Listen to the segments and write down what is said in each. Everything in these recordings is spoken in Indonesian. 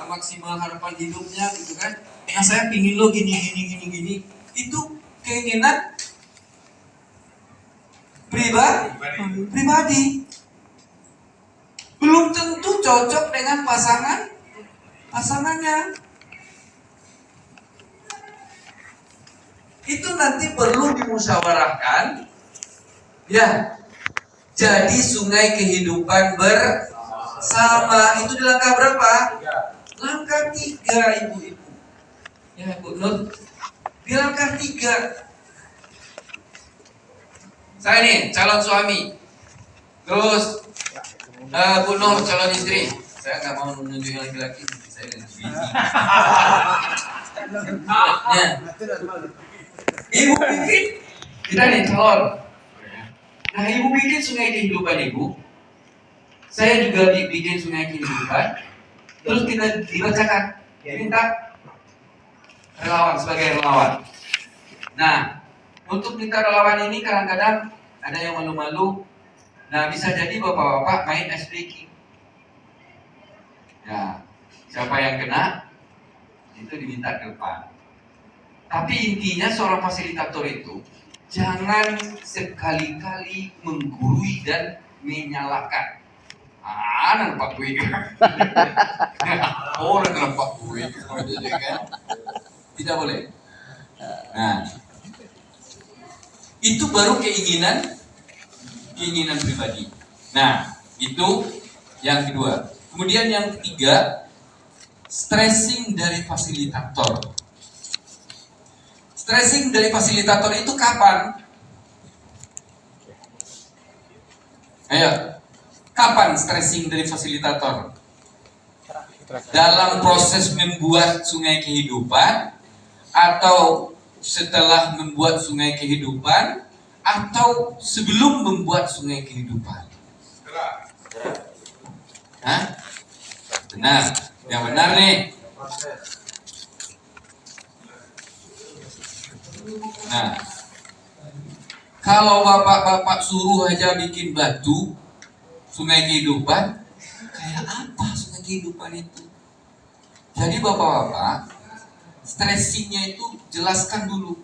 maksimal harapan hidupnya gitu kan. Ya saya pingin lo gini. Itu keinginan pribadi. Belum tentu cocok dengan pasangannya. Itu nanti perlu dimusyawarahkan. Ya, jadi sungai kehidupan bersama. Itu di langkah berapa? Langkah 3, ibu-ibu. Ya, Bu Nur. Di langkah 3. Saya nih calon suami. Terus Bu Nur calon istri. Saya nggak mau menunjuk laki-laki. Saya dengan ya. Ibu bikin kita nih calon. Nah, ibu bikin sungai kehidupan ibu. Saya juga bikin sungai kehidupan. Terus kita dibacakan, minta relawan sebagai relawan. Nah, untuk minta relawan ini kadang-kadang ada yang malu-malu. Nah, bisa jadi bapak-bapak main ice breaking. Ya, siapa yang kena itu diminta ke depan. Tapi intinya seorang fasilitator itu jangan sekali-kali menggurui dan menyalahkan. Nampak gue kan? Orang nampak gue kan? Tidak boleh. Nah, itu baru keinginan pribadi. Nah, itu yang kedua. Kemudian yang ketiga, stressing dari fasilitator. Stressing dari fasilitator itu kapan? Ayo, kapan stressing dari fasilitator? Dalam proses membuat sungai kehidupan, atau setelah membuat sungai kehidupan, atau sebelum membuat sungai kehidupan? Hah? Benar, yang benar nih. Nah, kalau bapak-bapak suruh aja bikin batu sungai kehidupan, kayak apa sungai kehidupan itu? Jadi bapak-bapak, stressingnya itu jelaskan dulu.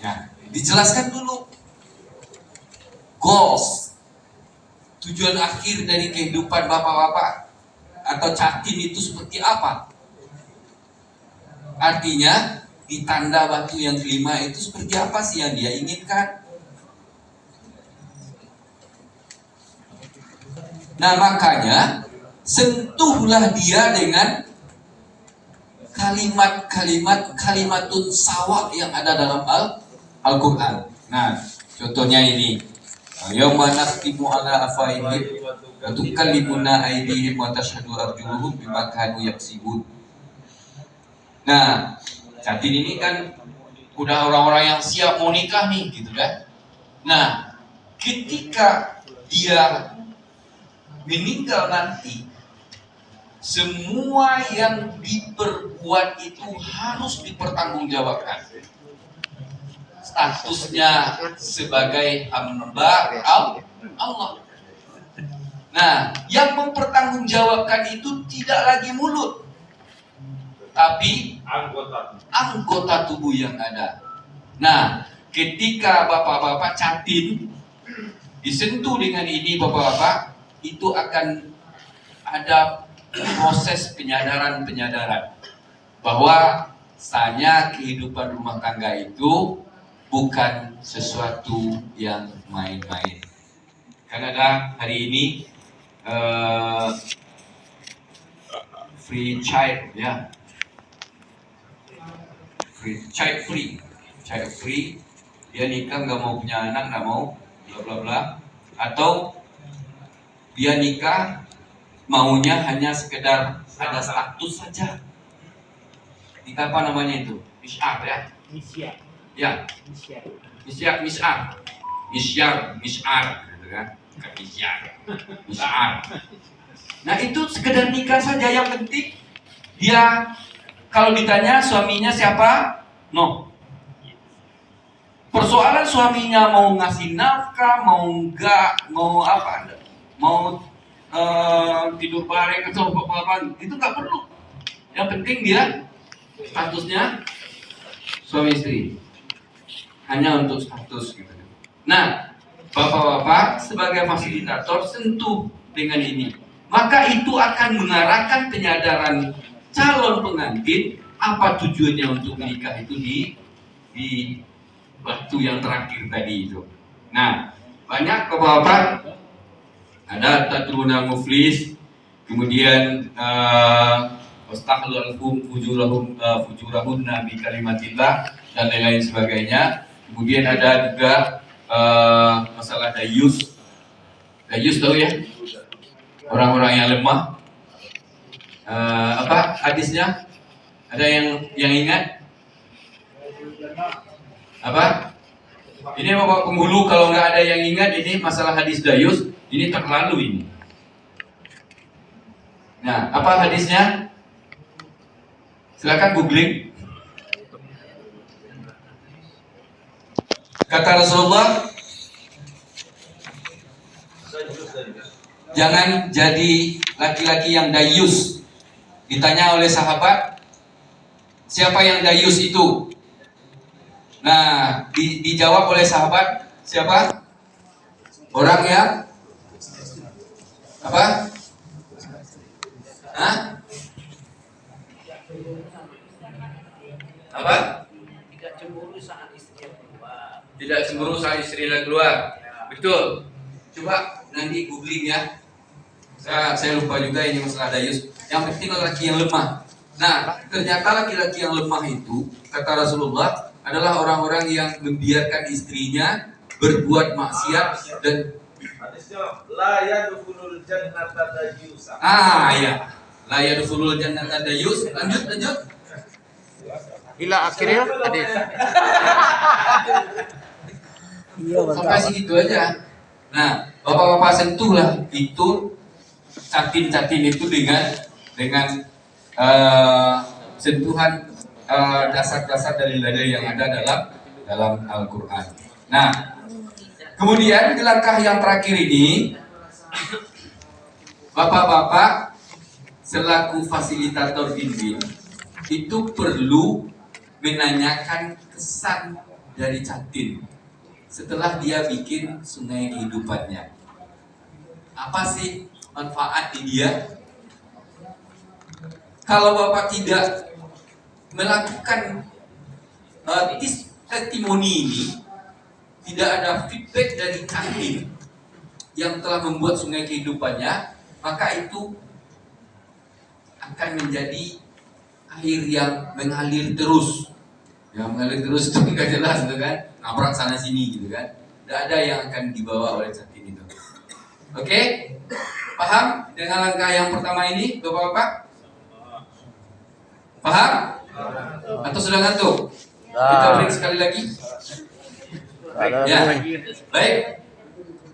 Ya, dijelaskan dulu goals, tujuan akhir dari kehidupan bapak-bapak atau catin itu seperti apa. Artinya di tanda batu yang kelima itu seperti apa sih yang dia inginkan. Nah, makanya sentuhlah dia dengan kalimatun sawab yang ada dalam Al-Quran. Nah, contohnya ini, yauma nakhtimu ala afaihim wa tukallimuna aydihim wa tashhadu arjuluhum bima kanu yaksibun. Nah, Catin ini kan udah orang-orang yang siap mau nikah nih, gitu kan. Nah, ketika dia meninggal nanti, semua yang diperbuat itu harus dipertanggungjawabkan. Statusnya sebagai hamba Allah. Nah, yang mempertanggungjawabkan itu tidak lagi mulut, tapi anggota tubuh yang ada. Nah, ketika bapak-bapak Catin disentuh dengan ini, bapak-bapak, itu akan ada proses penyadaran bahwa sanya kehidupan rumah tangga itu bukan sesuatu yang main-main. Kanada hari ini free child, ya, child free, dia nikah nggak mau punya anak, nggak mau bla bla bla, atau dia nikah maunya hanya sekedar ada status saja. Nikah apa namanya itu? Misyar, ya? Ya. Misyar, gitu kan? Misyar. Nah, itu sekedar nikah saja, yang penting dia kalau ditanya suaminya siapa? No. Persoalan suaminya mau ngasih nafkah, mau enggak, mau apa? Mau misalkan tidur bareng atau apa-apa, itu nggak perlu. Yang penting dia statusnya suami istri, hanya untuk status gitu. Nah, bapak-bapak sebagai fasilitator sentuh dengan ini, maka itu akan mengarahkan penyadaran calon pengantin apa tujuannya untuk menikah itu di waktu yang terakhir tadi itu. Nah, banyak bapak-bapak ada tatruna muflis, kemudian wastahlulhum fujurahunna bi kalimatillah dan lain-lain sebagainya. Kemudian ada juga masalah dayus. Dayus tahu ya? Orang-orang yang lemah. Apa hadisnya? Ada yang ingat? Apa? Ini bapak penghulu, kalau nggak ada yang ingat ini masalah hadis dayus, ini terlalu ini. Nah, apa hadisnya? Silakan googling. Kata Rasulullah, jangan jadi laki-laki yang dayus. Ditanya oleh sahabat, siapa yang dayus itu? Nah, dijawab oleh sahabat, siapa? Orang yang apa? Hah? Apa? Tidak cemburu saat istrinya keluar. Tidak cemburu saat istrinya keluar. Betul. Coba nanti googling ya. Saya lupa juga ini masalah dayus. Yang penting laki yang lemah. Nah, ternyata laki-laki yang lemah itu, kata Rasulullah, adalah orang-orang yang membiarkan istrinya berbuat maksiat dan la yadkhulul jannata dayus. Ya. La yadkhulul jannata dayus. Lanjut. Ila akhirnya hadis. Sampai segitu aja. Nah, bapak-bapak sentuhlah itu catin itu dengan sentuhan dasar-dasar dalil-dalil yang ada dalam Al-Quran. Nah, kemudian di langkah yang terakhir ini, bapak-bapak selaku fasilitator bimbing itu perlu menanyakan kesan dari catin setelah dia bikin sungai kehidupannya. Apa sih manfaat di dia? Kalau bapak tidak melakukan testimoni ini, tidak ada feedback dari catin yang telah membuat sungai kehidupannya, maka itu akan menjadi air yang mengalir terus. Yang mengalir terus itu nggak jelas, gitu kan? Nabrak sana sini, gitu kan? Tidak ada yang akan dibawa oleh catin itu. Oke? Paham dengan langkah yang pertama ini, bapak-bapak? Paham? Atau sudah ngantuk? Kita break sekali lagi. Ya, baik.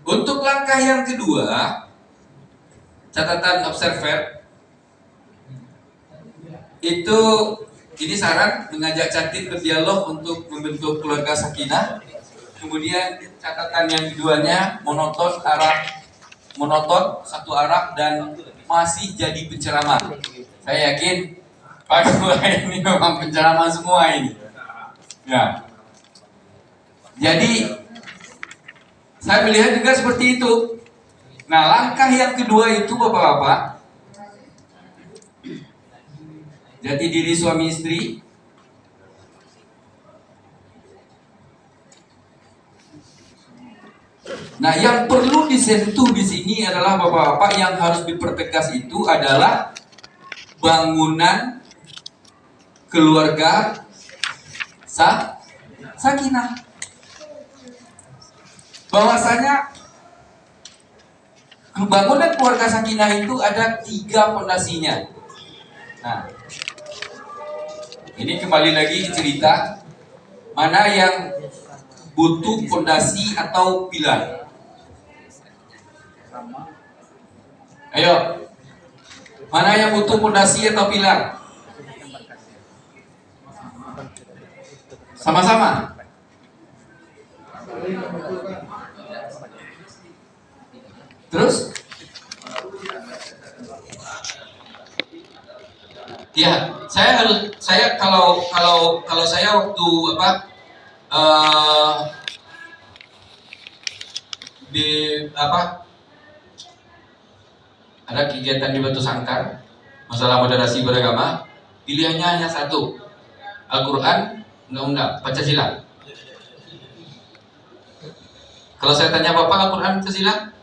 Untuk langkah yang kedua, catatan observer itu, ini saran mengajak catin berdialog untuk membentuk keluarga sakinah. Kemudian catatan yang keduanya monoton satu arah dan masih jadi penceramah. Saya yakin Pak Ketua ini memang penceramah semua ini. Ya. Jadi saya melihat juga seperti itu. Nah, langkah yang kedua itu bapak-bapak, jati diri suami istri. Nah, yang perlu disentuh di sini adalah bapak-bapak, yang harus dipertegas itu adalah bangunan keluarga sakinah. Bahwasanya bangunan keluarga sakinah itu ada 3 fondasinya. Nah, ini kembali lagi cerita mana yang butuh fondasi atau pilar. Ayo, mana yang butuh fondasi atau pilar? Sama-sama. Terus? Ya, saya kalau saya waktu apa di apa ada kegiatan di Batu Sangkar masalah moderasi beragama, pilihannya hanya satu, Al-Quran, undang-undang, Pancasila. Kalau saya tanya Bapak, Al-Quran, Pancasila?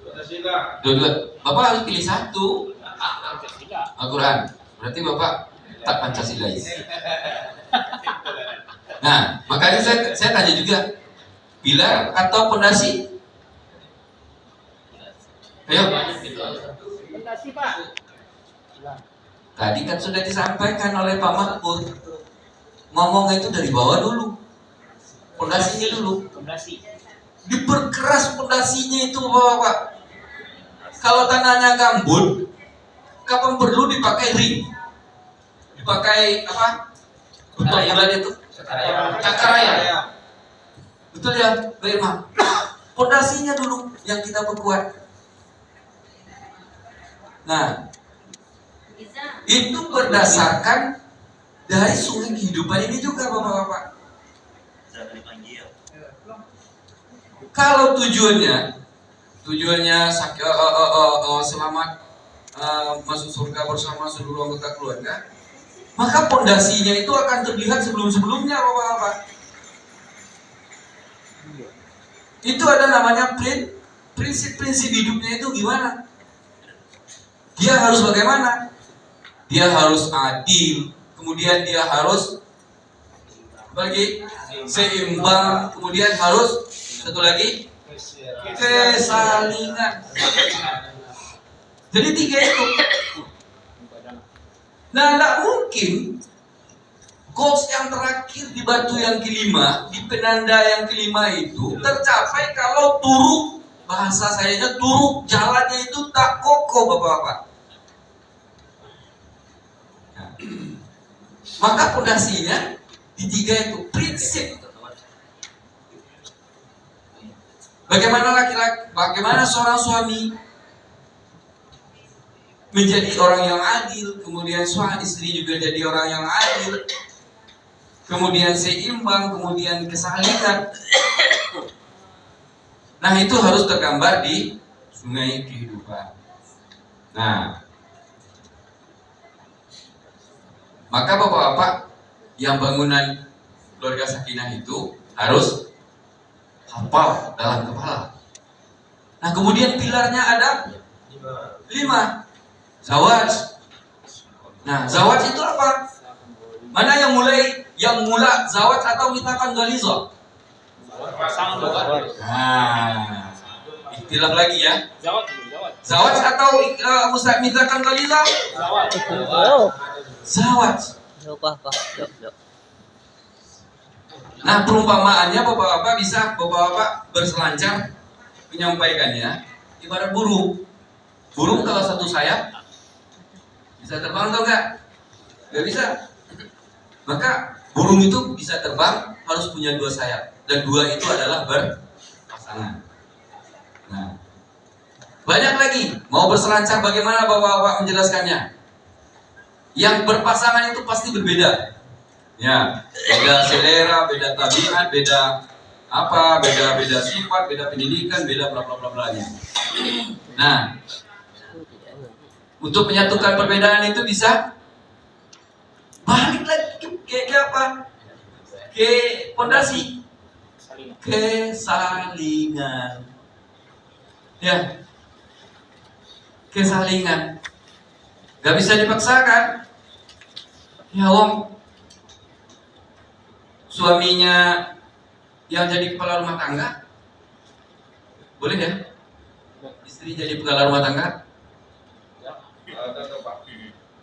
Pancasila. Dua-dua. Bapak harus pilih satu. Al-Quran. Berarti Bapak tak Pancasilais. Nah, makanya saya tanya juga, pilar atau pondasi? Ayo. Fondasi, Pak. Tadi kan sudah disampaikan oleh Pak Mahfud. Ngomong itu dari bawah dulu. Pondasinya dulu. Fondasi. Diperkeras pondasinya itu Bapak. Kalau tanahnya gambut, kapan perlu dipakai ring? Dipakai apa? Bulan itu? Cakaraya. Betul ya, Mbak Irma? Pondasinya dulu yang kita perkuat. Nah, itu berdasarkan dari sungai kehidupan ini juga Bapak-bapak. Kalau tujuannya selamat masuk surga bersama seluruh anggota keluarga, maka pondasinya itu akan terlihat sebelum-sebelumnya Bapak-bapak. Itu ada namanya prinsip-prinsip hidupnya itu gimana? Dia harus bagaimana? Dia harus adil, kemudian dia harus seimbang, kemudian harus satu lagi kesalingan. Jadi tiga itu. Nah, tidak mungkin goals yang terakhir di batu yang kelima, di penanda yang kelima itu tercapai kalau turuk, bahasa sayanya turuk jalannya itu tak kokoh Bapak-bapak. Nah, maka pondasinya di tiga itu prinsip. Bagaimana seorang suami menjadi orang yang adil, kemudian suami istri juga jadi orang yang adil, kemudian seimbang, kemudian kesalingan. Nah, itu harus tergambar di sungai kehidupan. Nah, maka Bapak-bapak yang bangunan keluarga sakinah itu harus hafal dalam kepala. Nah, kemudian pilarnya ada 5. Zawaj. Nah, zawaj itu apa? Mana yang mula zawaj atau mitakan galiza? Nah, ikhtilaf lagi ya. Zawaj atau mitakan galiza? Zawaj. Nah, perumpamaannya Bapak-bapak bisa Bapak-bapak berselancar menyampaikannya ibarat burung. Burung kalau satu sayap bisa terbang atau enggak? Enggak bisa. Maka burung itu bisa terbang harus punya 2 sayap, dan 2 itu adalah berpasangan. Nah, banyak lagi mau berselancar bagaimana Bapak-bapak menjelaskannya. Yang berpasangan itu pasti berbeda. Ya, beda selera, beda tabiat, beda sifat, beda pendidikan, beda bla bla bla blanya. Nah, untuk menyatukan perbedaan itu bisa balik lagi ke apa? Ke pondasi, kesalingan. Ya, kesalingan. Gak bisa dipaksakan. Ya Om, suaminya yang jadi kepala rumah tangga, boleh ya? Istri jadi kepala rumah tangga?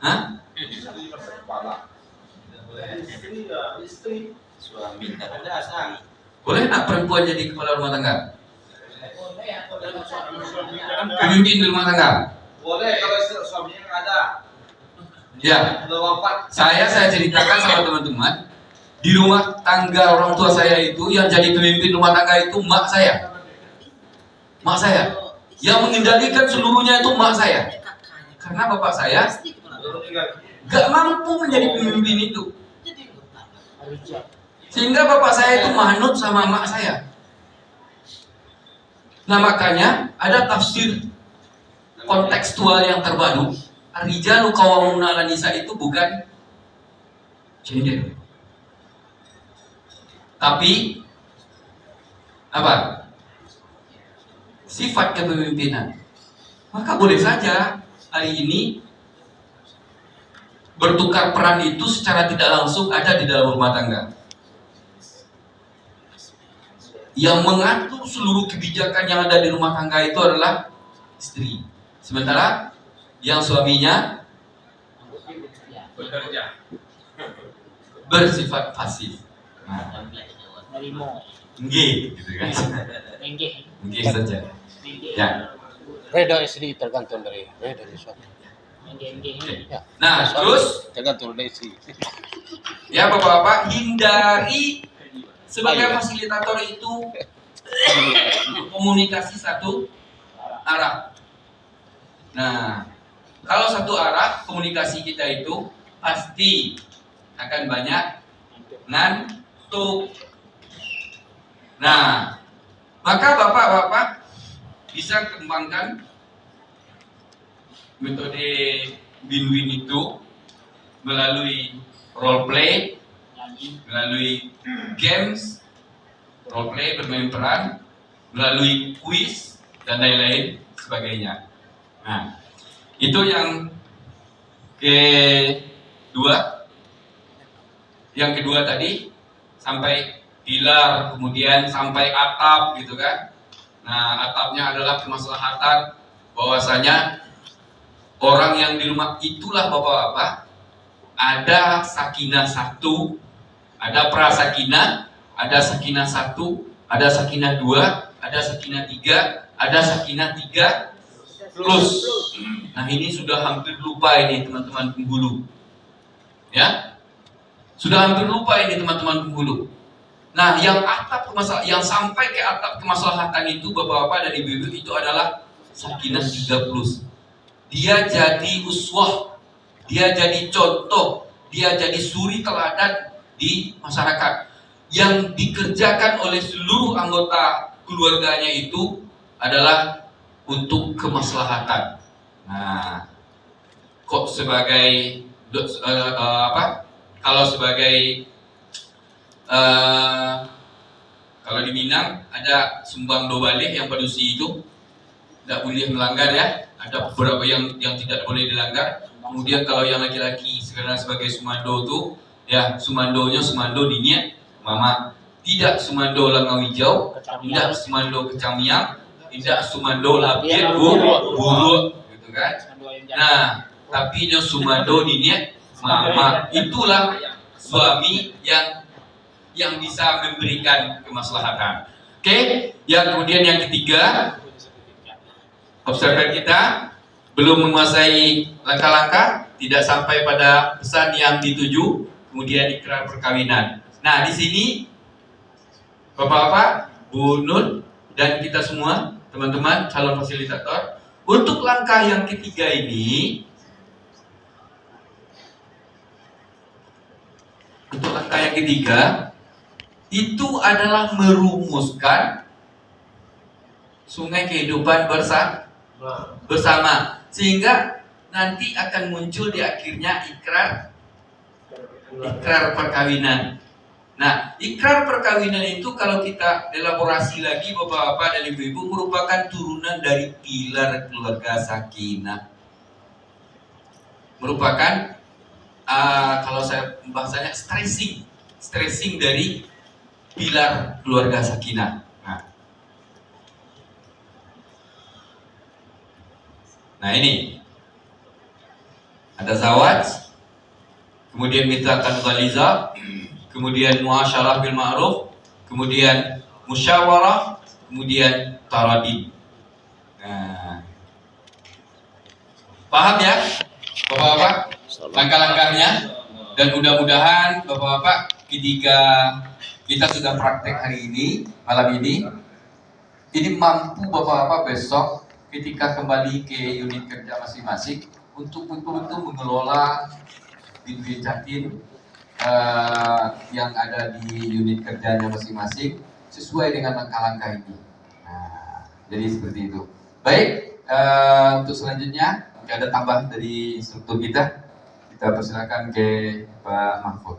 Hah? Boleh nak perempuan jadi kepala rumah tangga? Pemimpin di rumah tangga? Boleh kalau suaminya nggak ada. Ya. Udah wafat. Saya ceritakan sama teman-teman, di rumah tangga orang tua saya itu yang jadi pemimpin rumah tangga itu mak saya. Mak saya. Yang mengendalikan seluruhnya itu mak saya. Karena bapak saya Gak mampu menjadi pemimpin itu. Sehingga bapak saya itu manut sama mak saya. Nah makanya ada tafsir kontekstual yang terbaru. Ar-rijalu qawwamuna 'alan nisa itu bukan gender. Tapi apa? Sifat kepemimpinan. Maka boleh saja hari ini bertukar peran itu secara tidak langsung ada di dalam rumah tangga. Yang mengatur seluruh kebijakan yang ada di rumah tangga itu adalah istri. Sementara yang suaminya Bekerja. bersifat pasif. Nah, Nerimo. nggih, gitu kan. Enggih. Nggih saja. Enggih. Ya. Reda istri tergantung dari suami. Enggih. Ya. Nah, terus Tergantung dari istri. ya bapak-bapak, hindari sebagai fasilitator itu komunikasi satu arah. Nah, kalau satu arah komunikasi kita itu pasti akan banyak ngantuk. Nah, maka bapak-bapak bisa kembangkan metode win-win itu melalui role play, melalui games, role play bermain peran, melalui kuis dan lain-lain sebagainya. Nah, itu yang kedua. Yang kedua tadi sampai pilar, kemudian sampai atap gitu kan. Nah, atapnya adalah kemaslahatan bahwasanya orang yang di rumah itulah bapak-bapak ada sakinah satu, ada prasakinah, ada sakinah satu, ada sakinah dua, ada sakinah tiga, ada sakinah tiga plus. Nah ini sudah hampir lupa ini teman-teman penghulu, ya sudah hampir lupa ini teman-teman penghulu. Nah yang yang sampai ke atap kemaslahatan itu bapak-bapak dan ibu-ibu itu adalah sakinah 3 plus. Dia jadi uswah, dia jadi contoh, dia jadi suri teladan di masyarakat. Yang dikerjakan oleh seluruh anggota keluarganya itu adalah untuk kemaslahatan. Nah, kok sebagai kalau sebagai kalau di Minang ada sumbang do balik yang padusi itu tidak boleh melanggar ya. Ada beberapa yang tidak boleh dilanggar. Kemudian kalau yang laki-laki sekarang sebagai sumando tuh ya sumandonya sumando dinya mama, tidak sumando langawijau, tidak sumando kecamiang, tidak sumando lapir buruk gitu kan. Nah, tapi nya sumando dinya mama. Itulah suami yang bisa memberikan kemaslahatan. Oke, yang kemudian yang ketiga, observer kita belum menguasai langkah-langkah, tidak sampai pada pesan yang dituju, kemudian ikrar perkawinan. Nah, di sini Bapak-bapak, Bu Nun, dan kita semua, teman-teman calon fasilitator, untuk langkah yang ketiga ini, itu adalah merumuskan sungai kehidupan bersama, sehingga nanti akan muncul di akhirnya ikrar perkawinan. Nah, ikrar perkawinan itu kalau kita elaborasi lagi bapak-bapak dan ibu-ibu merupakan turunan dari pilar keluarga sakinah. Merupakan kalau saya bahasanya stressing dari pilar keluarga sakinah. Nah ini ada zawaj, kemudian mithaqan ghaliza, kemudian muasyarah bil ma'ruf, kemudian musyawarah, kemudian taradid. Nah, paham ya bapak-bapak langkah-langkahnya? Dan mudah-mudahan bapak-bapak ketika kita sudah praktek hari ini, malam ini mampu bapak-bapak besok ketika kembali ke unit kerja masing-masing untuk betul-betul mengelola Binbin Jatim yang ada di unit kerjanya masing-masing sesuai dengan langkah-langkah ini. Nah, jadi seperti itu. Baik, untuk selanjutnya ada tambahan dari instruktur kita. Kita persilakan ke Pak Mahfud.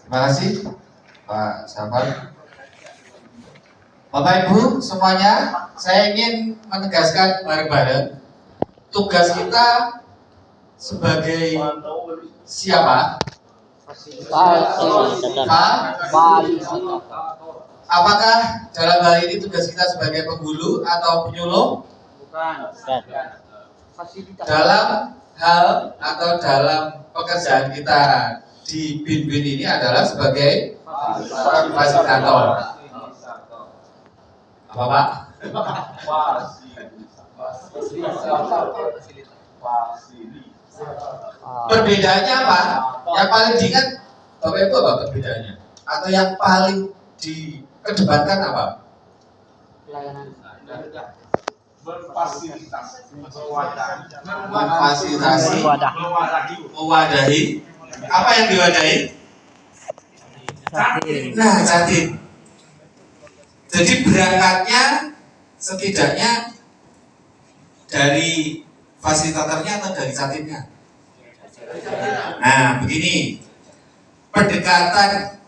Terima kasih Pak Sabar. Bapak Ibu semuanya, saya ingin menegaskan bareng-bareng tugas kita sebagai siapa? Apakah dalam hal ini tugas kita sebagai penghulu atau penyuluh? Bukan. Dalam hal atau dalam pekerjaan kita di Binbin ini adalah sebagai fasilitator. Apa Pak? Perbedaannya apa? Yang paling diingat Bapak Ibu apa perbedaannya? Atau yang paling dikedepankan apa? Pelayanan. Memfasilitasi, mewadahi. Apa yang diwadahi? Nah, Jatim. Jadi berangkatnya setidaknya dari fasilitatornya atau dari Jatimnya? Nah, begini. Pendekatan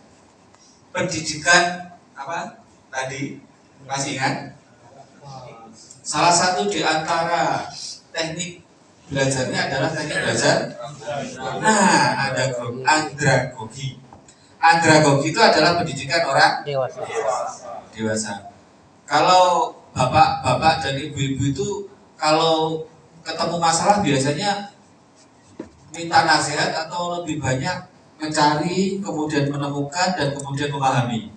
pendidikan apa tadi? Masih ingat? Salah satu di antara teknik belajarnya adalah teknik belajar. Nah, ada andragogi. Andragogi itu adalah pendidikan orang dewasa. Kalau bapak-bapak dan ibu-ibu itu kalau ketemu masalah biasanya minta nasihat atau lebih banyak mencari, kemudian menemukan dan kemudian memahami.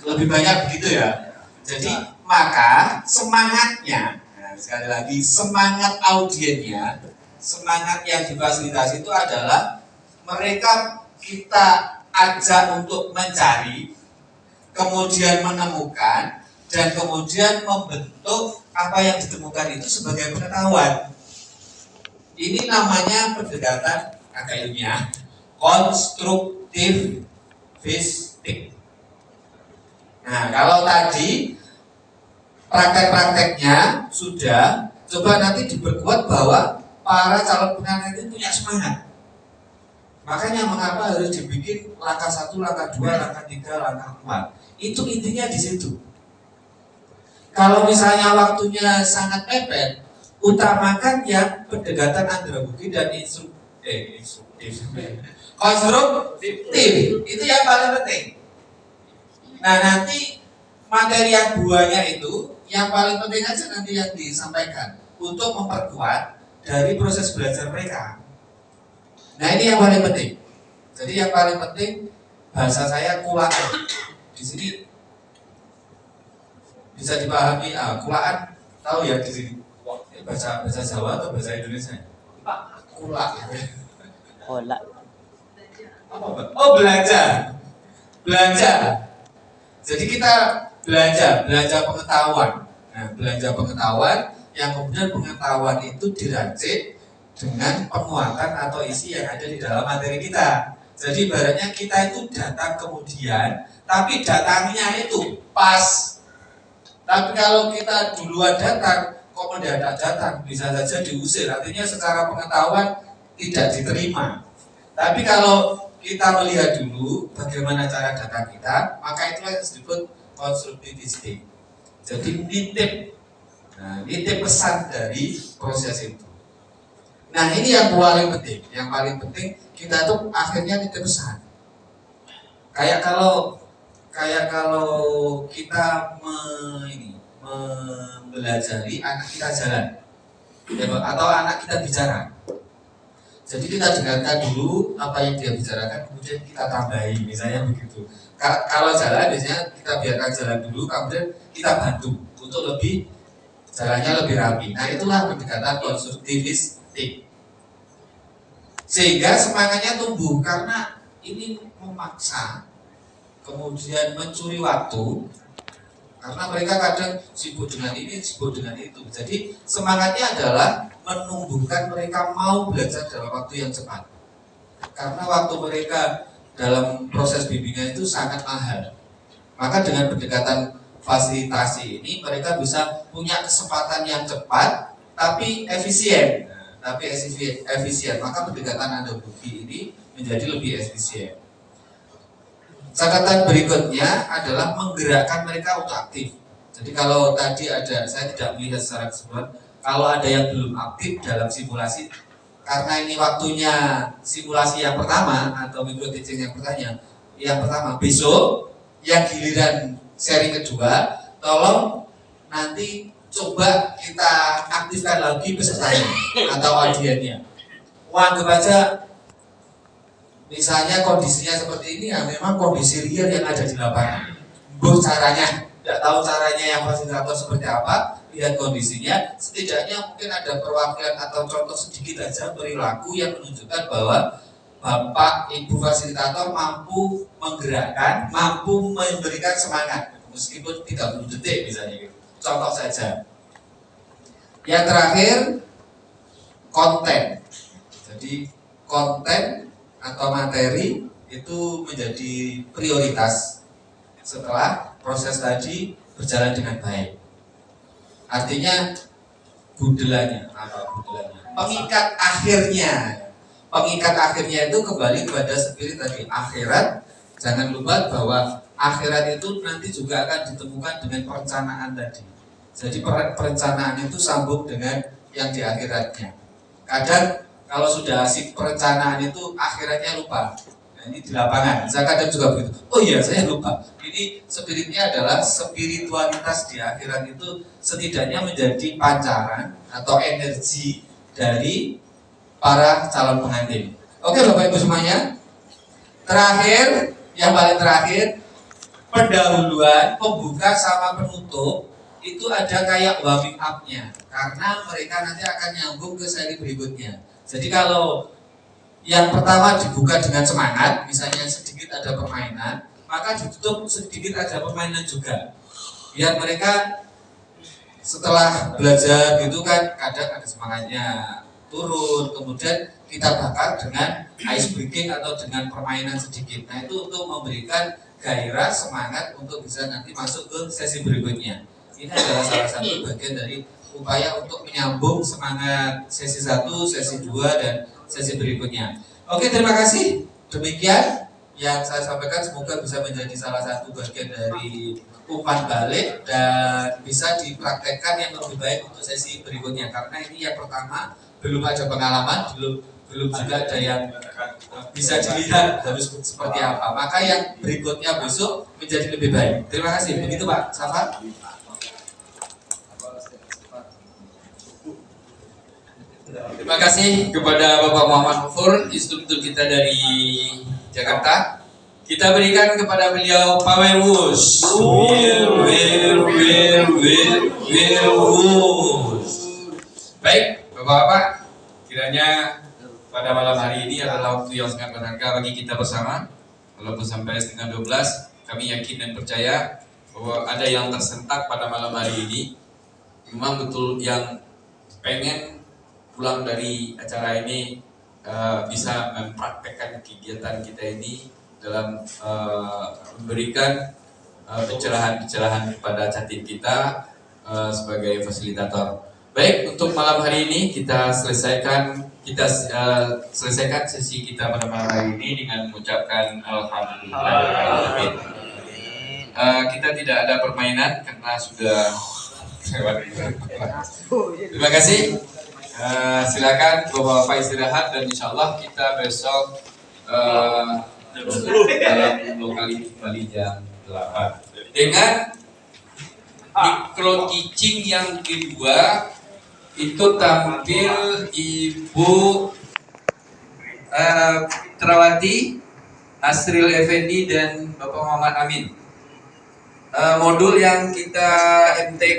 Lebih banyak begitu ya. Jadi maka semangatnya, nah, sekali lagi semangat audiennya, semangat yang difasilitasi itu adalah mereka kita ajak untuk mencari, kemudian menemukan, dan kemudian membentuk apa yang ditemukan itu sebagai pengetahuan. Ini namanya pendekatan agak ilmiah, konstruktivistik. Nah, kalau tadi praktek-prakteknya sudah, coba nanti diperkuat bahwa para calon pengantin itu punya semangat. Makanya mengapa harus dibikin langkah 1, langkah 2, langkah 3, langkah 4. Itu intinya di situ. Kalau misalnya waktunya sangat mepet, utamakan yang pendekatan andragogi dan konstruktif. Itu yang paling penting. Nah, nanti materi yang buahnya itu yang paling penting aja nanti yang disampaikan untuk memperkuat dari proses belajar mereka. Nah, ini yang paling penting. Jadi yang paling penting bahasa saya kulaan. Di sini bisa dipahami, kulaan tahu ya di sini. Bahasa Jawa atau bahasa Indonesia? Kulak. Kolak. Oh, belajar. Jadi kita belajar pengetahuan. Nah, belajar pengetahuan yang kemudian pengetahuan itu diracik dengan penguatan atau isi yang ada di dalam materi kita. Jadi ibaratnya kita itu datang kemudian, tapi datangnya itu pas. Tapi kalau kita duluan datang, kok mendadak datang, bisa saja diusir. Artinya secara pengetahuan tidak diterima. Tapi kalau kita melihat dulu bagaimana cara datang kita, maka itulah yang disebut konstruktivistik. Jadi nitip pesan dari proses itu. Nah, ini yang paling penting. Yang paling penting kita tuh akhirnya nitip pesan. Kayak kalau kita mempelajari anak kita jalan, atau anak kita bicara. Jadi kita dengarkan dulu apa yang dia bicarakan, kemudian kita tambahi, misalnya begitu. Kalau jalan biasanya kita biarkan jalan dulu, kemudian kita bantu untuk lebih jalannya lebih rapi. Nah, itulah pendekatan konstruktivistik. Sehingga semangatnya tumbuh karena ini memaksa, kemudian mencuri waktu. karena mereka kadang sibuk dengan ini, sibuk dengan itu. Jadi semangatnya adalah menumbuhkan mereka mau belajar dalam waktu yang cepat. Karena waktu mereka dalam proses bimbingan itu sangat mahal. Maka dengan pendekatan fasilitasi ini mereka bisa punya kesempatan yang cepat tapi efisien. Maka pendekatan andragogi ini menjadi lebih efisien. Catatan berikutnya adalah menggerakkan mereka untuk aktif. Jadi kalau tadi ada, saya tidak melihat secara keseluruhan, kalau ada yang belum aktif dalam simulasi, karena ini waktunya simulasi yang pertama atau micro teaching yang pertama besok, yang giliran seri kedua, tolong nanti coba kita aktifkan lagi pesertanya atau audiennya. Anggap aja misalnya kondisinya seperti ini, ya memang kondisi real yang ada di lapangan. Caranya, tidak tahu caranya yang fasilitator seperti apa, lihat kondisinya, setidaknya mungkin ada perwakilan atau contoh sedikit aja perilaku yang menunjukkan bahwa Bapak Ibu fasilitator mampu menggerakkan, mampu memberikan semangat, meskipun 30 detik misalnya gitu. Contoh saja. Yang terakhir, konten. Jadi konten atau materi itu menjadi prioritas setelah proses tadi berjalan dengan baik. Artinya budelannya, pengikat akhirnya itu kembali kepada spirit tadi, akhirat. Jangan lupa bahwa akhirat itu nanti juga akan ditemukan dengan perencanaan tadi. Jadi perencanaan itu sambung dengan yang di akhiratnya. Kadang kalau sudah asik perencanaan itu akhiratnya lupa. Nah, ini di lapangan. Saya kadang juga begitu. Oh iya, saya lupa. Ini spiritnya adalah spiritualitas di akhirat itu setidaknya menjadi pancaran atau energi dari para calon pengantin. Oke Bapak Ibu semuanya. Terakhir, yang paling terakhir, pendahuluan, pembuka sama penutup itu ada kayak warming up-nya. Karena mereka nanti akan nyambung ke seri berikutnya. Jadi kalau yang pertama dibuka dengan semangat, misalnya sedikit ada permainan, maka ditutup sedikit ada permainan juga. Biar mereka setelah belajar gitu kan, kadang ada semangatnya turun, kemudian kita bakar dengan ice breaking atau dengan permainan sedikit. Nah itu untuk memberikan gairah, semangat untuk bisa nanti masuk ke sesi berikutnya. Ini adalah salah satu bagian dari upaya untuk menyambung semangat sesi 1, sesi 2, dan sesi berikutnya. Oke, terima kasih. Demikian yang saya sampaikan, semoga bisa menjadi salah satu bagian dari umpan balik dan bisa dipraktekkan yang lebih baik untuk sesi berikutnya. Karena ini yang pertama, belum ada pengalaman, belum juga ada yang bisa dilihat harus seperti apa. Maka yang berikutnya besok menjadi lebih baik. Terima kasih. Begitu Pak Safar. Terima kasih kepada Bapak Muhammad Mufur, instruktur kita dari Jakarta. Kita berikan kepada beliau power wush. Baik, Bapak-bapak, kiranya pada malam hari ini adalah waktu yang sangat berharga bagi kita bersama. Walaupun sampai setengah 12, kami yakin dan percaya bahwa ada yang tersentak pada malam hari ini. Memang betul yang pengen pulang dari acara ini bisa mempraktekkan kegiatan kita ini dalam memberikan pencerahan-pencerahan kepada catim kita sebagai fasilitator. Baik, untuk malam hari ini kita selesaikan sesi kita pada malam hari ini dengan mengucapkan alhamdulillah. Kita tidak ada permainan karena sudah lewat. Terima kasih. Silakan Bapak-bapak istirahat dan insya Allah kita besok dalam 10 kali kembali jam 8 dengan micro teaching yang kedua. Itu tampil Ibu Trawati, Asril Effendi dan Bapak Muhammad Amin. Modul yang kita MTK